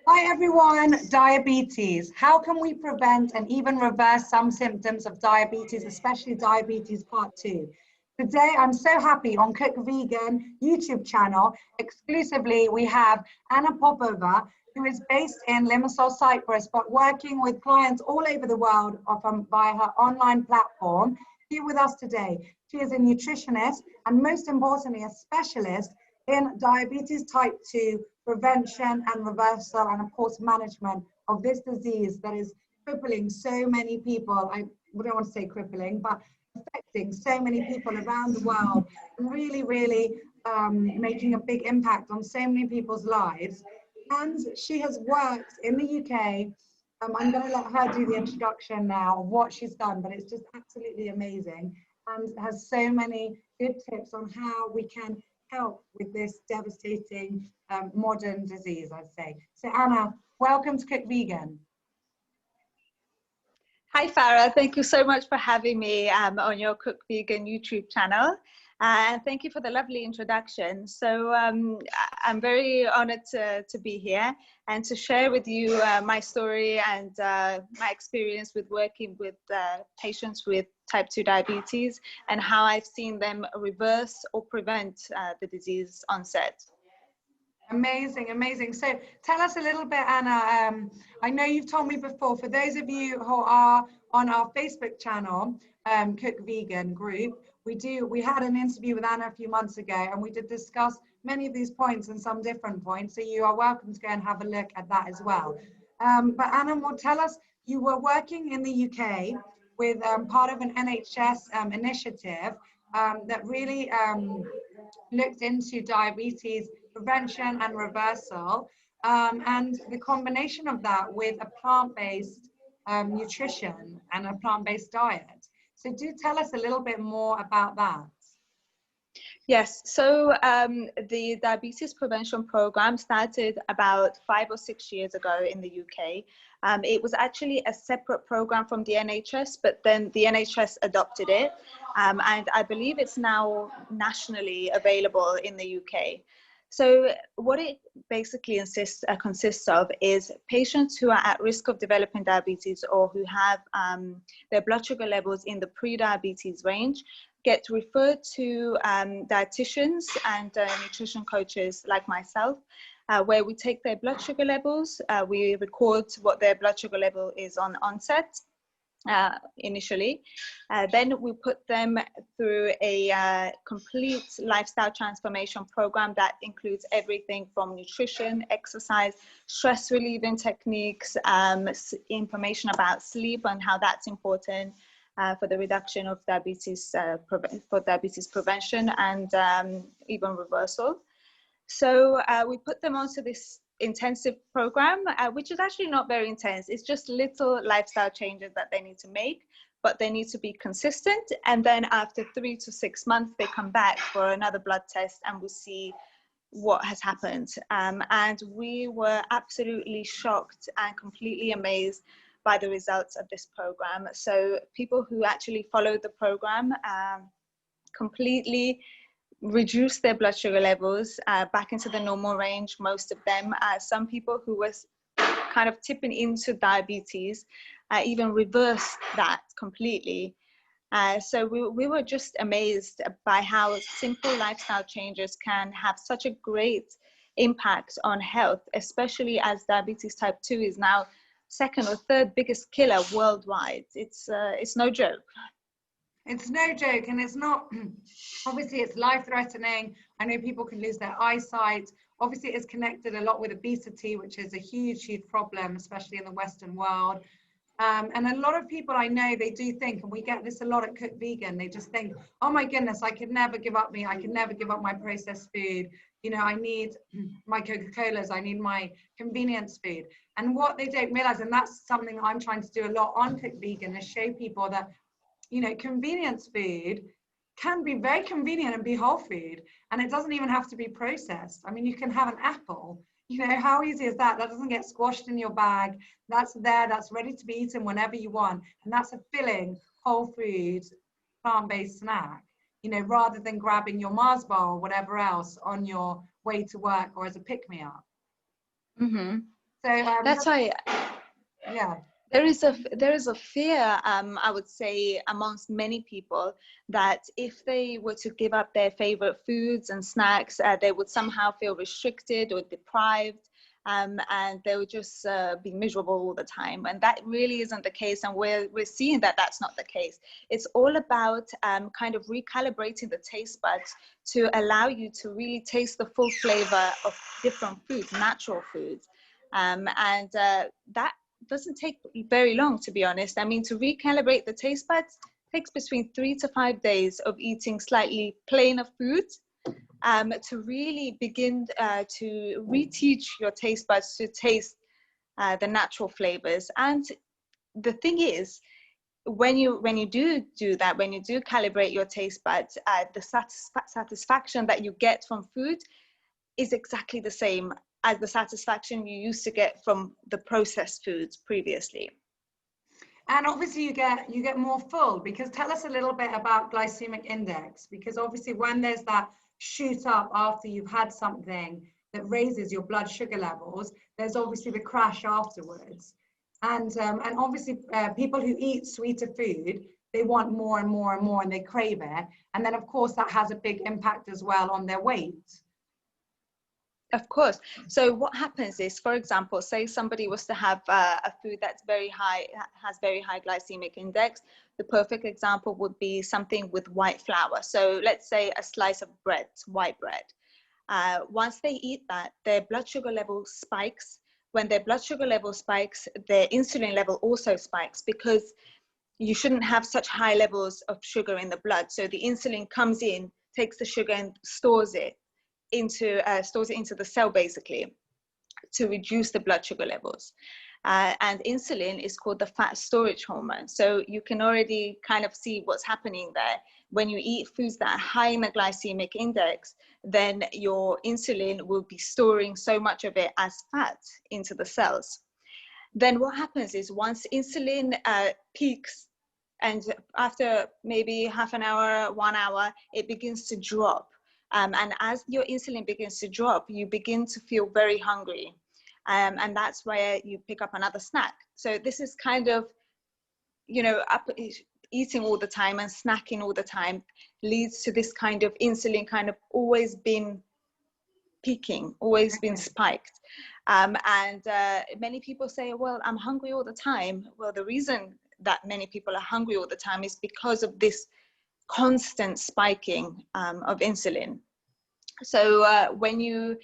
Hi everyone, diabetes. How can we prevent and even reverse some symptoms of diabetes, especially diabetes part 2? Today, I'm so happy on Cook Vegan YouTube channel, exclusively we have Anna Popova, who is based in Limassol, Cyprus, but working with clients all over the world via her online platform, here with us today. She is a nutritionist and most importantly, a specialist in diabetes type 2 prevention and reversal and of course management of this disease that is crippling so many people. I don't want to say crippling, but affecting so many people around the world and really making a big impact on so many people's lives. And she has worked in the UK. I'm going to let her do the introduction now of what she's done, but it's just absolutely amazing and has so many good tips on how we can help with this devastating modern disease, I'd say. So Anna, welcome to Cook Vegan. Hi Farah, thank you so much for having me on your Cook Vegan YouTube channel. And thank you for the lovely introduction. So I'm very honored to be here and to share with you my story and my experience with working with patients with type 2 diabetes and how I've seen them reverse or prevent the disease onset. Amazing, amazing. So tell us a little bit, Anna. I know you've told me before, for those of you who are on our Facebook channel, Cook Vegan group, we had an interview with Anna a few months ago and we did discuss many of these points and some different points. So you are welcome to go and have a look at that as well. But Anna, will tell us, you were working in the UK with part of an NHS initiative that really looked into diabetes prevention and reversal, and the combination of that with a plant-based nutrition and a plant-based diet. So do tell us a little bit more about that. Yes, so the diabetes prevention program started about 5 or 6 years ago in the UK. It was actually a separate program from the NHS, but then the NHS adopted it. And I believe it's now nationally available in the UK. So what it basically consists of is patients who are at risk of developing diabetes or who have their blood sugar levels in the pre-diabetes range get referred to dietitians and nutrition coaches like myself, where we take their blood sugar levels, we record what their blood sugar level is on onset, initially. Then we put them through a complete lifestyle transformation program that includes everything from nutrition, exercise, stress relieving techniques, information about sleep and how that's important for the reduction of diabetes, for diabetes prevention and even reversal. So we put them onto this intensive program, which is actually not very intense. It's just little lifestyle changes that they need to make, but they need to be consistent. And then after 3 to 6 months, they come back for another blood test and we see what has happened. And we were absolutely shocked and completely amazed by the results of this program. So people who actually followed the program completely reduce their blood sugar levels back into the normal range, most of them. Some people who were kind of tipping into diabetes even reversed that completely. So we were just amazed by how simple lifestyle changes can have such a great impact on health, especially as diabetes type 2 is now second or third biggest killer worldwide. It's no joke. It's no joke, and it's not, obviously it's life-threatening. I know people can lose their eyesight. Obviously it's connected a lot with obesity, which is a huge problem, especially in the Western world. And a lot of people I know, they do think, and we get this a lot at Cook Vegan, they just think, oh my goodness, I could never give up meat, I could never give up my processed food. You know, I need my Coca-Colas, I need my convenience food. And what they don't realize, and that's something I'm trying to do a lot on Cook Vegan, is show people that, you know, convenience food can be very convenient and be whole food, and it doesn't even have to be processed. I mean, you can have an apple, you know, how easy is that? That doesn't get squashed in your bag. That's there, that's ready to be eaten whenever you want. And that's a filling, whole food, plant-based snack, you know, rather than grabbing your Mars bar or whatever else on your way to work or as a pick-me-up. Mm-hmm. So That's why. Yeah. There is a fear, I would say, amongst many people that if they were to give up their favorite foods and snacks, they would somehow feel restricted or deprived, and they would just be miserable all the time. And that really isn't the case. And we're seeing that that's not the case. It's all about kind of recalibrating the taste buds to allow you to really taste the full flavor of different foods, natural foods. And that doesn't take very long, to be honest. I mean, to recalibrate the taste buds takes between 3 to 5 days of eating slightly plainer foods, to really begin to reteach your taste buds to taste the natural flavors. And the thing is, when you do that, when you do calibrate your taste buds, the satisfaction that you get from food is exactly the same as the satisfaction you used to get from the processed foods previously. And obviously you get more full, because tell us a little bit about glycemic index, because obviously when there's that shoot up after you've had something that raises your blood sugar levels, there's obviously the crash afterwards. And obviously people who eat sweeter food, they want more and more and more, and they crave it. And then of course that has a big impact as well on their weight. Of course. So what happens is, for example, say somebody was to have a food that's very high, has very high glycemic index. The perfect example would be something with white flour. So let's say a slice of bread, white bread. Once they eat that, their blood sugar level spikes. When their blood sugar level spikes, their insulin level also spikes, because you shouldn't have such high levels of sugar in the blood. So the insulin comes in, takes the sugar and stores it into the cell, basically, to reduce the blood sugar levels. And insulin is called the fat storage hormone. So you can already kind of see what's happening there. When you eat foods that are high in the glycemic index, then your insulin will be storing so much of it as fat into the cells. Then what happens is, once insulin peaks, and after maybe half an hour, 1 hour, it begins to drop. And as your insulin begins to drop, you begin to feel very hungry. And that's where you pick up another snack. So this is kind of, eating all the time and snacking all the time leads to this kind of insulin kind of always been peaking, always been spiked. And many people say, well, I'm hungry all the time. Well, the reason that many people are hungry all the time is because of this constant spiking of insulin. So when you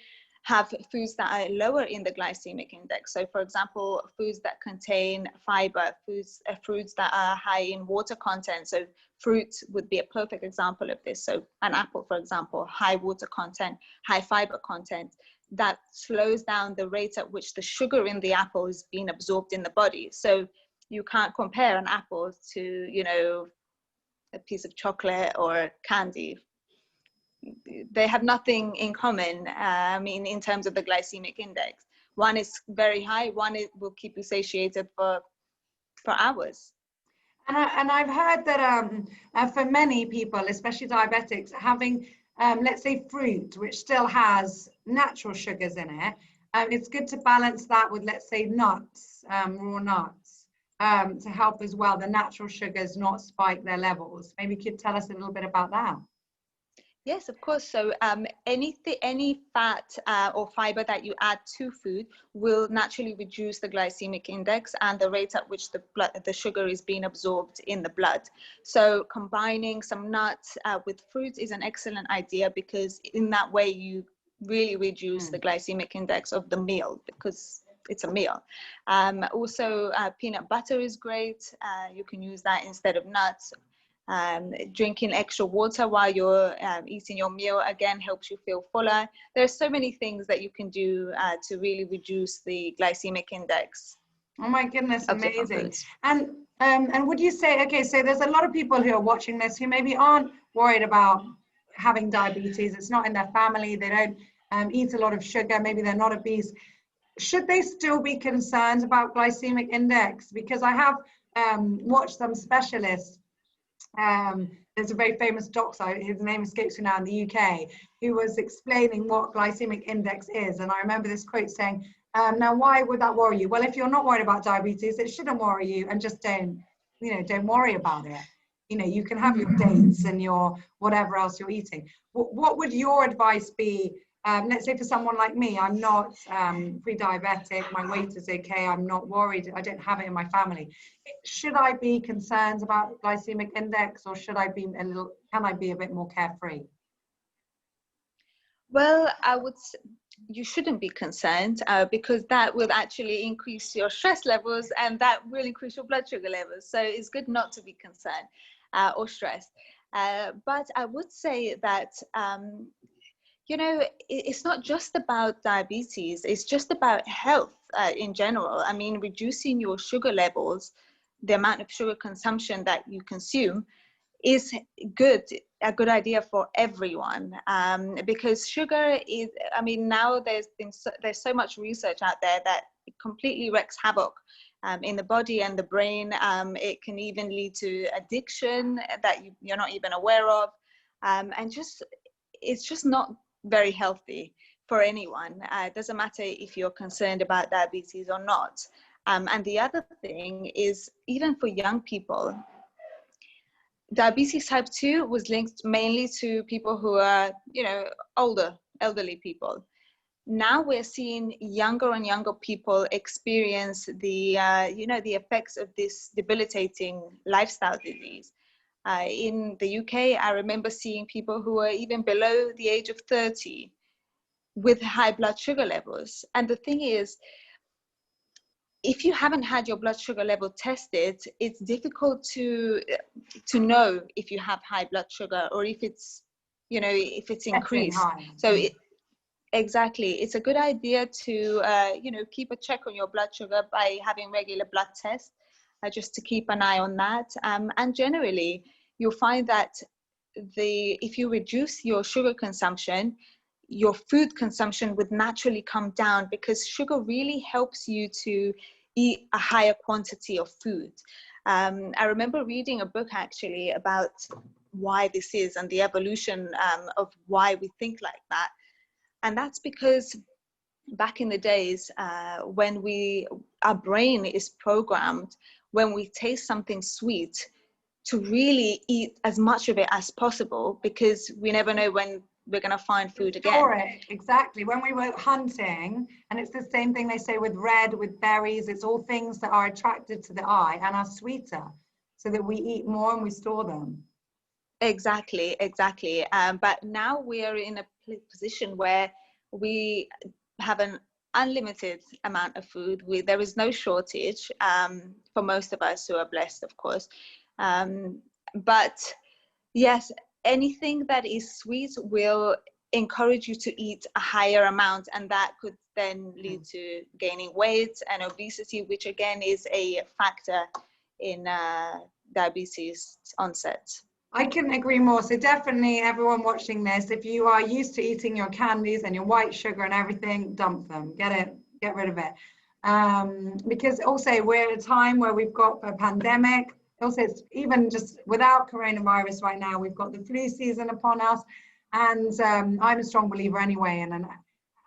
have foods that are lower in the glycemic index, so for example, foods that contain fiber, fruits that are high in water content, so fruit would be a perfect example of this. So an apple, for example, high water content, high fiber content, that slows down the rate at which the sugar in the apple is being absorbed in the body. So you can't compare an apple to, a piece of chocolate or candy. They have nothing in common, in terms of the glycemic index. One is very high, one will keep you satiated for hours. And I've heard that for many people, especially diabetics, having, let's say, fruit, which still has natural sugars in it, it's good to balance that with, let's say, nuts, raw nuts, to help as well the natural sugars not spike their levels. Maybe you could tell us a little bit about that. Yes, of course. So any fat or fiber that you add to food will naturally reduce the glycemic index and the rate at which the sugar is being absorbed in the blood. So combining some nuts with fruits is an excellent idea, because in that way you really reduce the glycemic index of the meal, because it's a meal. Also, peanut butter is great. You can use that instead of nuts. Drinking extra water while you're eating your meal, again, helps you feel fuller. There's so many things that you can do to really reduce the glycemic index. Oh my goodness, amazing. And would you say, okay, so there's a lot of people who are watching this who maybe aren't worried about having diabetes. It's not in their family. They don't eat a lot of sugar. Maybe they're not obese. Should they still be concerned about glycemic index? Because I have watched some specialists. There's a very famous doctor, his name escapes me now, in the UK, who was explaining what glycemic index is. And I remember this quote saying, Now, why would that worry you? Well, if you're not worried about diabetes, it shouldn't worry you, and just don't worry about it. You can have your dates and your whatever else you're eating. What would your advice be? Let's say for someone like me, I'm not pre-diabetic, my weight is okay, I'm not worried, I don't have it in my family. Should I be concerned about glycemic index, or can I be a bit more carefree? Well, you shouldn't be concerned because that will actually increase your stress levels, and that will increase your blood sugar levels. So it's good not to be concerned or stressed. But I would say that, it's not just about diabetes, it's just about health in general. I mean, reducing your sugar levels, the amount of sugar consumption that you consume, is a good idea for everyone, because sugar is, now there's so much research out there that it completely wreaks havoc in the body and the brain. It can even lead to addiction that you're not even aware of, and it's just not very healthy for anyone. It doesn't matter if you're concerned about diabetes or not. And the other thing is, even for young people, diabetes type 2 was linked mainly to people who are, elderly people. Now we're seeing younger and younger people experience the effects of this debilitating lifestyle disease. In the UK, I remember seeing people who are even below the age of 30 with high blood sugar levels. And the thing is, if you haven't had your blood sugar level tested, it's difficult to know if you have high blood sugar, or if it's increased. So exactly, it's a good idea to keep a check on your blood sugar by having regular blood tests, just to keep an eye on that. And generally, you'll find that if you reduce your sugar consumption, your food consumption would naturally come down, because sugar really helps you to eat a higher quantity of food. I remember reading a book actually about why this is, and the evolution of why we think like that. And that's because back in the days, when our brain is programmed, when we taste something sweet, to really eat as much of it as possible, because we never know when we're going to find food again. Exactly. When we were hunting, and it's the same thing they say with berries, it's all things that are attracted to the eye and are sweeter, so that we eat more and we store them. Exactly. But now we are in a position where we have an unlimited amount of food. There is no shortage for most of us who are blessed, of course. But yes, anything that is sweet will encourage you to eat a higher amount, and that could then lead to gaining weight and obesity, which again is a factor in diabetes onset. I couldn't agree more. So definitely everyone watching this, if you are used to eating your candies and your white sugar and everything, dump them, get rid of it. Because also we're at a time where we've got a pandemic. Also, it's even just without coronavirus right now, we've got the flu season upon us. And I'm a strong believer anyway in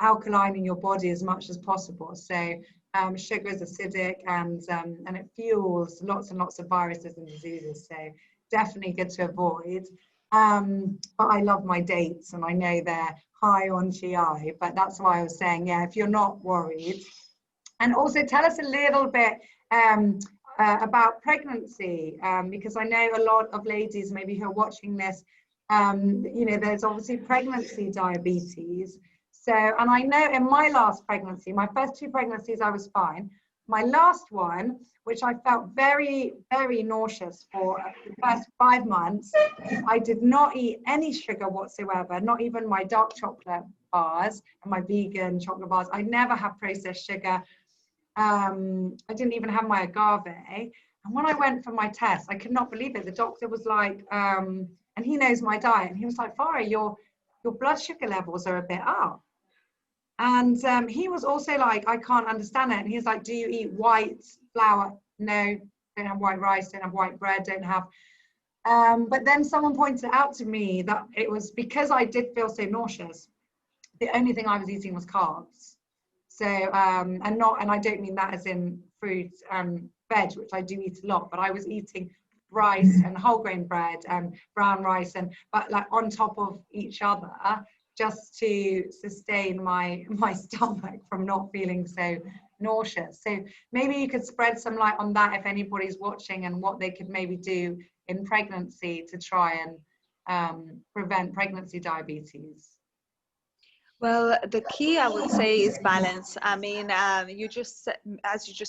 alkalining your body as much as possible. So sugar is acidic, and it fuels lots and lots of viruses and diseases. So definitely good to avoid. But I love my dates, and I know they're high on GI, but that's why I was saying, yeah, if you're not worried. And also tell us a little bit about pregnancy, because I know a lot of ladies maybe who are watching this, there's obviously pregnancy diabetes. So, and I know in my last pregnancy, my first 2 pregnancies, I was fine. My last one, which I felt very, very nauseous for the first 5 months, I did not eat any sugar whatsoever, not even my dark chocolate bars and my vegan chocolate bars. I never have processed sugar. I didn't even have my agave. And when I went for my test, I could not believe it. The doctor was like, and he knows my diet, and he was like, Farah, your blood sugar levels are a bit up. And he was also like, I can't understand it. And he was like, do you eat white flour? No, don't have white rice, don't have white bread, don't have. But then someone pointed out to me that it was because I did feel so nauseous. The only thing I was eating was carbs. So, and I don't mean that as in fruit and veg, which I do eat a lot, but I was eating rice and whole grain bread and brown rice, but like on top of each other, just to sustain my stomach from not feeling so nauseous. So maybe you could spread some light on that if anybody's watching, and what they could maybe do in pregnancy to try and prevent pregnancy diabetes. Well, the key I would say is balance. I mean, as you just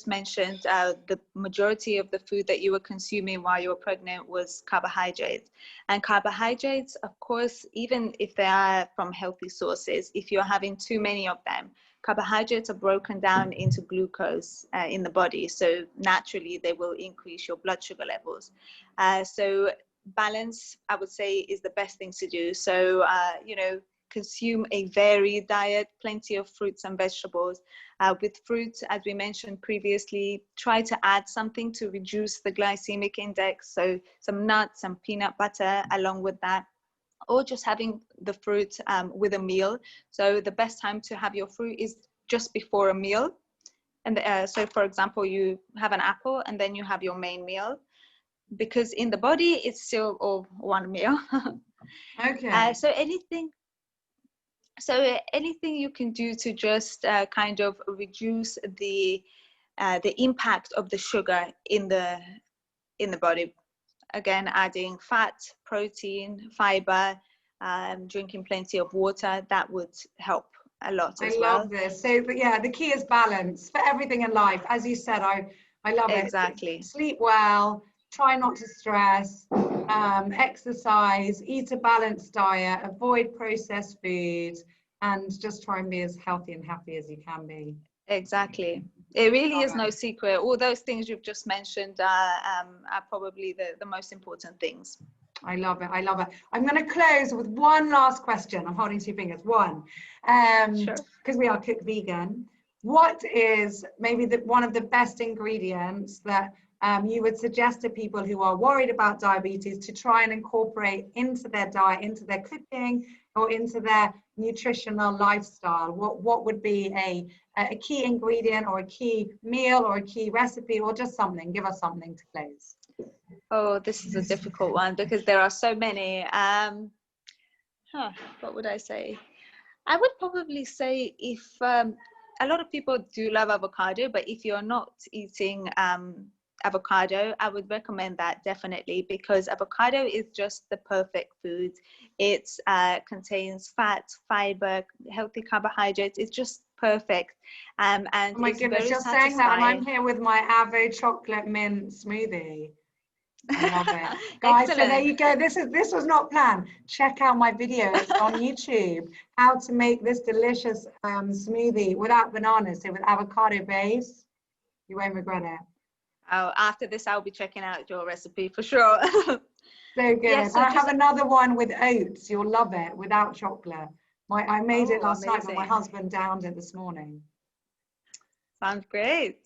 mentioned, the majority of the food that you were consuming while you were pregnant was carbohydrates. And carbohydrates, of course, even if they are from healthy sources, if you're having too many of them, carbohydrates are broken down into glucose in the body. So naturally, they will increase your blood sugar levels. So balance, I would say, is the best thing to do. So, consume a varied diet, plenty of fruits and vegetables. With fruit, as we mentioned previously, try to add something to reduce the glycemic index. So some nuts, some peanut butter along with that, or just having the fruit with a meal. So the best time to have your fruit is just before a meal. And so, for example, you have an apple and then you have your main meal, because in the body, it's still all one meal. Okay. So anything you can do to just kind of reduce the impact of the sugar in the body. Again, adding fat, protein, fiber, drinking plenty of water, that would help a lot as well. I love this. So, but yeah, the key is balance for everything in life. As you said, I love it. Exactly. Sleep well, try not to stress, exercise, eat a balanced diet, avoid processed food, and just try and be as healthy and happy as you can be. Exactly. It really is no secret. All those things you've just mentioned are probably the most important things. I love it. I love it. I'm going to close with one last question. I'm holding two fingers. One, Sure. Because we are Cook Vegan. What is maybe one of the best ingredients that you would suggest to people who are worried about diabetes to try and incorporate into their diet, into their cooking, or into their nutritional lifestyle? What would be a key ingredient, or a key meal, or a key recipe, or just something? Give us something to close. Oh, this is a difficult one because there are so many. What would I say? I would probably say, if a lot of people do love avocado, but if you're not eating avocado, I would recommend that definitely, because avocado is just the perfect food. It contains fat, fiber, healthy carbohydrates. It's just perfect. And oh my goodness, you're satisfying. saying that, and I'm here with my Avo chocolate mint smoothie. I love it. Guys, so there you go. This was not planned. Check out my video. It's on YouTube. How to make this delicious smoothie without bananas, so with avocado base. You won't regret it. Oh, after this, I'll be checking out your recipe for sure. So good. Yeah, so I have another one with oats. You'll love it, without chocolate. I made it last night, but my husband downed it this morning. Sounds great.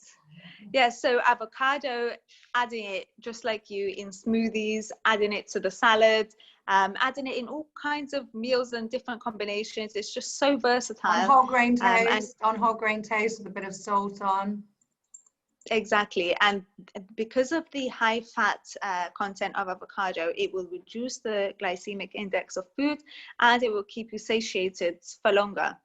Yeah, so avocado, adding it just like you in smoothies, adding it to the salad, adding it in all kinds of meals and different combinations. It's just so versatile. On whole grain toast, with a bit of salt on. Exactly. And because of the high fat content of avocado, it will reduce the glycemic index of food, and it will keep you satiated for longer.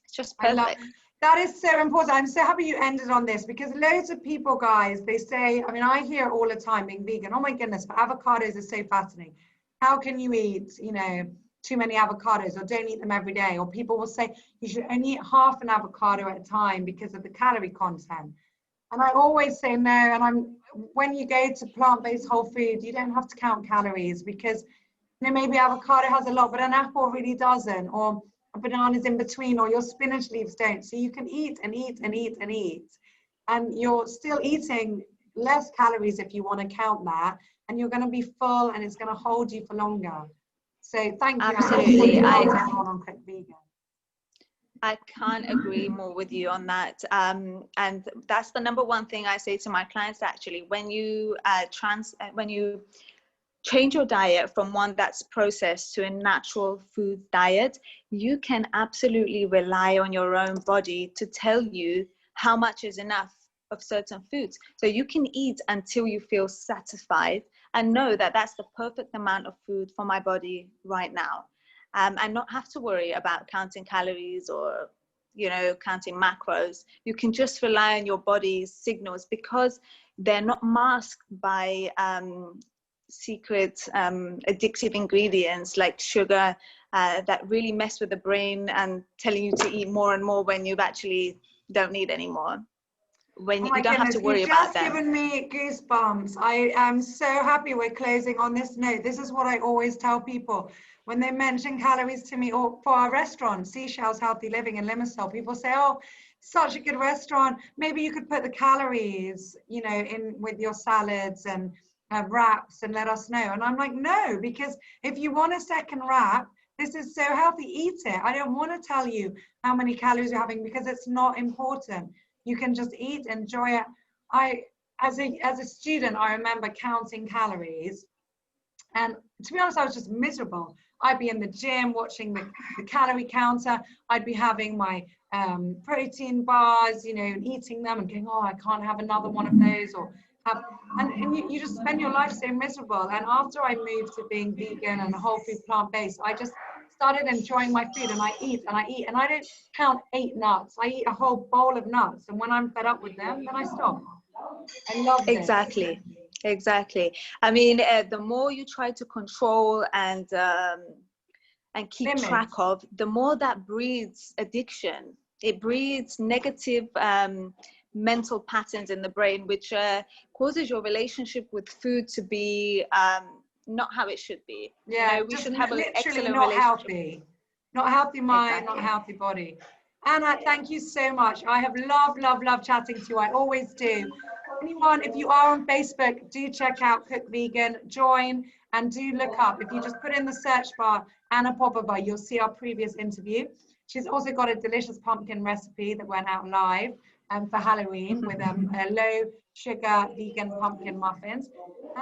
It's just perfect. That is so important. I'm so happy you ended on this, because loads of people, guys, they say, I mean, I hear all the time, being vegan, oh my goodness, but avocados are so fattening. How can you eat, too many avocados, or don't eat them every day? Or people will say you should only eat half an avocado at a time because of the calorie content. And I always say no. And when you go to plant-based whole food, you don't have to count calories, because maybe avocado has a lot, but an apple really doesn't, or bananas in between, or your spinach leaves don't. So you can eat and eat and eat and eat, and you're still eating less calories if you want to count that, and you're going to be full, and it's going to hold you for longer. So thank you. Absolutely. Everyone on Cook Vegan. I can't agree more with you on that. And that's the number one thing I say to my clients, actually. When you change your diet from one that's processed to a natural food diet, you can absolutely rely on your own body to tell you how much is enough of certain foods. So you can eat until you feel satisfied and know that that's the perfect amount of food for my body right now, and not have to worry about counting calories or, you know, counting macros. You can just rely on your body's signals because they're not masked by secret addictive ingredients like sugar that really mess with the brain and telling you to eat more and more when you actually don't need any more. When Oh my you don't have to goodness, worry you've about just them. given me goosebumps. I am so happy we're closing on this note. This is what I always tell people when they mention calories to me, or for our restaurant, Seashells Healthy Living in Limassol. People say, oh, such a good restaurant. Maybe you could put the calories, you know, in with your salads and wraps and let us know. And I'm like, no, because if you want a second wrap, this is so healthy, eat it. I don't want to tell you how many calories you're having because it's not important. You can just eat, enjoy it. As a student, I remember counting calories, and to be honest, I was just miserable. I'd be in the gym watching the calorie counter. I'd be having my protein bars, you know, and eating them and going, oh, I can't have another one of those, or have, and you just spend your life so miserable. And after I moved to being vegan and whole food plant-based, I just started enjoying my food, and I eat and I eat, and I don't count 8 nuts. I eat a whole bowl of nuts, and when I'm fed up with them, then I stop. I loved it. Exactly. I mean, the more you try to control and keep track of, the more that breeds addiction. It breeds negative mental patterns in the brain, which causes your relationship with food to be not how it should be. Yeah, you know, we should have an literally excellent not relationship. healthy. Not healthy mind, Exactly. not healthy body. Anna, thank you so much. I have loved chatting to you. I always do. Anyone, if you are on Facebook, do check out Cook Vegan, join, and do look up. If you just put in the search bar, Anna Popova, you'll see our previous interview. She's also got a delicious pumpkin recipe that went out live for Halloween with low sugar vegan pumpkin muffins.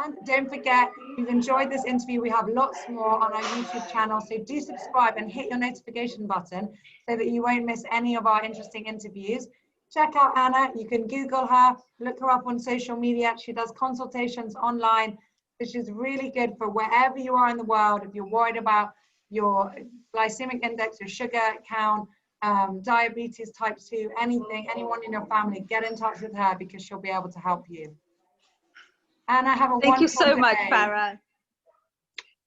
And don't forget, if you've enjoyed this interview, we have lots more on our YouTube channel. So do subscribe and hit your notification button so that you won't miss any of our interesting interviews. Check out Anna. You can Google her, look her up on social media. She does consultations online, which is really good for wherever you are in the world. If you're worried about your glycemic index, your sugar count, diabetes type 2, anything, anyone in your family, get in touch with her because she'll be able to help you. Anna, have a Thank you wonderful so much, day. Farah.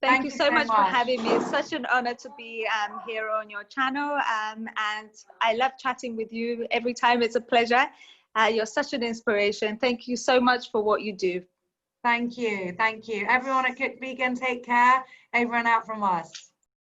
Thank you so much for much having me. It's such an honor to be here on your channel, and I love chatting with you every time. It's a pleasure. You're such an inspiration. Thank you so much for what you do. Thank you. Everyone at Cook Vegan, take care. Over and out from us.